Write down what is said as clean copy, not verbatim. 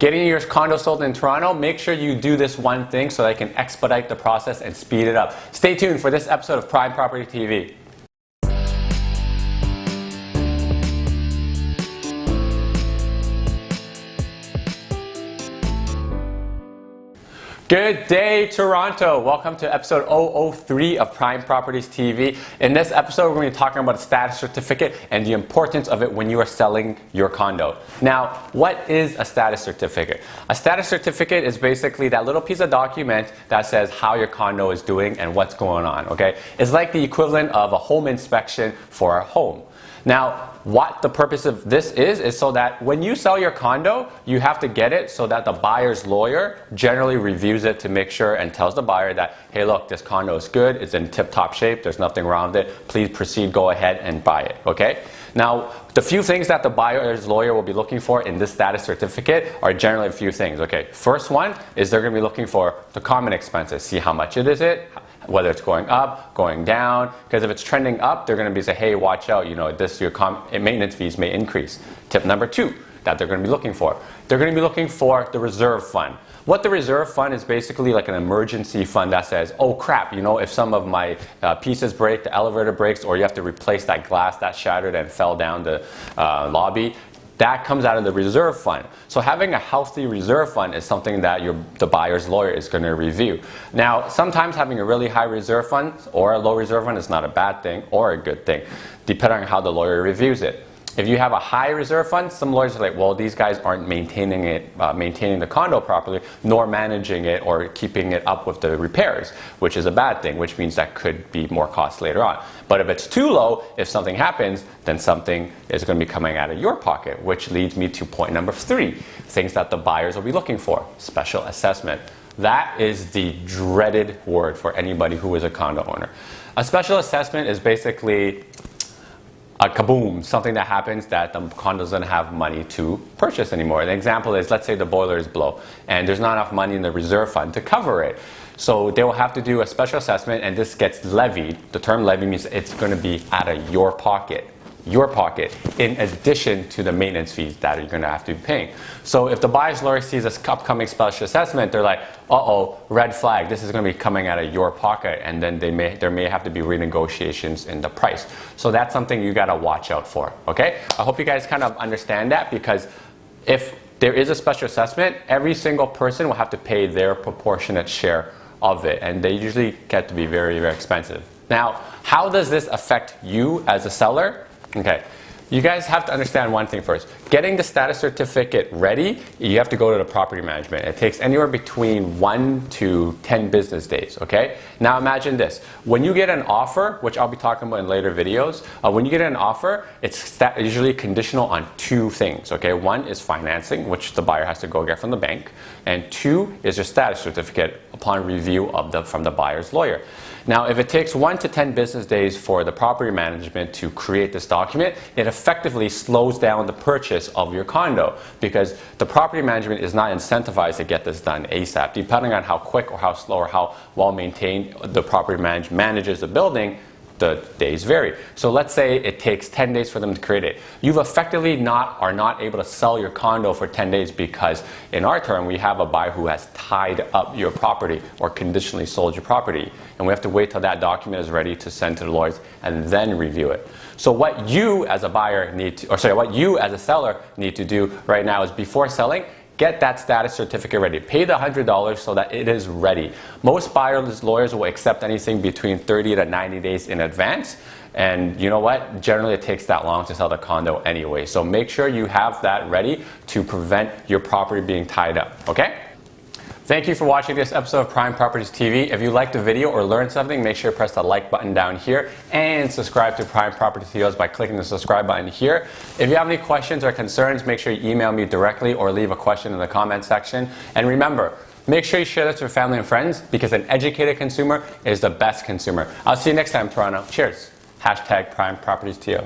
Getting your condo sold in Toronto, make sure you do this one thing so that I can expedite the process and speed it up. Stay tuned for this episode of Prime Property TV. Good day, Toronto. Welcome to episode 003 of Prime Properties TV. In this episode, we're going to be talking about a status certificate and the importance of it when you are selling your condo. Now, what is a status certificate? A status certificate is basically that little piece of document that says how your condo is doing and what's going on, okay? It's like the equivalent of a home inspection for a home. Now, what the purpose of this is so that when you sell your condo, you have to get it so that the buyer's lawyer generally reviews it to make sure and tells the buyer that, hey, look, this condo is good, it's in tip-top shape, there's nothing wrong with it, please proceed, go ahead and buy it, okay? Now, the few things that the buyer's lawyer will be looking for in this status certificate are generally a few things, okay? First one is they're going to be looking for the common expenses, see how much it is, whether it's going up, going down, because if it's trending up, they're going to be say, hey, watch out, you know, your maintenance fees may increase. Tip number two that they're going to be looking for. They're going to be looking for the reserve fund. What the reserve fund is basically like an emergency fund that says, oh crap, you know, if some of my pieces break, the elevator breaks, or you have to replace that glass that shattered and fell down the lobby, that comes out of the reserve fund. So having a healthy reserve fund is something that the buyer's lawyer is going to review. Now, sometimes having a really high reserve fund or a low reserve fund is not a bad thing or a good thing, depending on how the lawyer reviews it. If you have a high reserve fund, some lawyers are like, well, these guys aren't maintaining the condo properly, nor managing it or keeping it up with the repairs, which is a bad thing, which means that could be more cost later on. But if it's too low, if something happens, then something is going to be coming out of your pocket, which leads me to point number 3, things that the buyers will be looking for, special assessment. That is the dreaded word for anybody who is a condo owner. A special assessment is basically a kaboom, something that happens that the condo doesn't have money to purchase anymore. An example is, let's say the boiler is blown and there's not enough money in the reserve fund to cover it. So they will have to do a special assessment and this gets levied. The term levy means it's going to be out of your pocket, in addition to the maintenance fees that you're going to have to be paying. So if the buyer's lawyer sees this upcoming special assessment, they're like, uh-oh, red flag, this is going to be coming out of your pocket, and then there may have to be renegotiations in the price. So that's something you got to watch out for, okay? I hope you guys kind of understand that, because if there is a special assessment, every single person will have to pay their proportionate share of it, and they usually get to be very, very expensive. Now, how does this affect you as a seller? Okay, you guys have to understand one thing first. Getting the status certificate ready, you have to go to the property management. It takes anywhere between 1 to 10 business days, okay? Now imagine this. When you get an offer, which I'll be talking about in later videos, when you get an offer, it's usually conditional on 2 things, okay? 1 is financing, which the buyer has to go get from the bank, and 2 is your status certificate upon review from the buyer's lawyer. Now, if it takes 1 to 10 business days for the property management to create this document, it effectively slows down the purchase of your condo, because the property management is not incentivized to get this done ASAP. Depending on how quick or how slow or how well maintained the property manages the building, the days vary. So let's say it takes 10 days for them to create it. You've effectively are not able to sell your condo for 10 days because in our term, we have a buyer who has tied up your property or conditionally sold your property. And we have to wait till that document is ready to send to the lawyers and then review it. So what you as a buyer what you as a seller need to do right now is, before selling, get that status certificate ready. Pay the $100 so that it is ready. Most buyers' lawyers will accept anything between 30 to 90 days in advance. And you know what? Generally, it takes that long to sell the condo anyway. So make sure you have that ready to prevent your property being tied up, okay? Thank you for watching this episode of Prime Properties TV. If you liked the video or learned something, make sure to press the like button down here and subscribe to Prime Properties TV by clicking the subscribe button here. If you have any questions or concerns, make sure you email me directly or leave a question in the comment section. And remember, make sure you share this with your family and friends, because an educated consumer is the best consumer. I'll see you next time, Toronto. Cheers. #PrimePropertiesTO.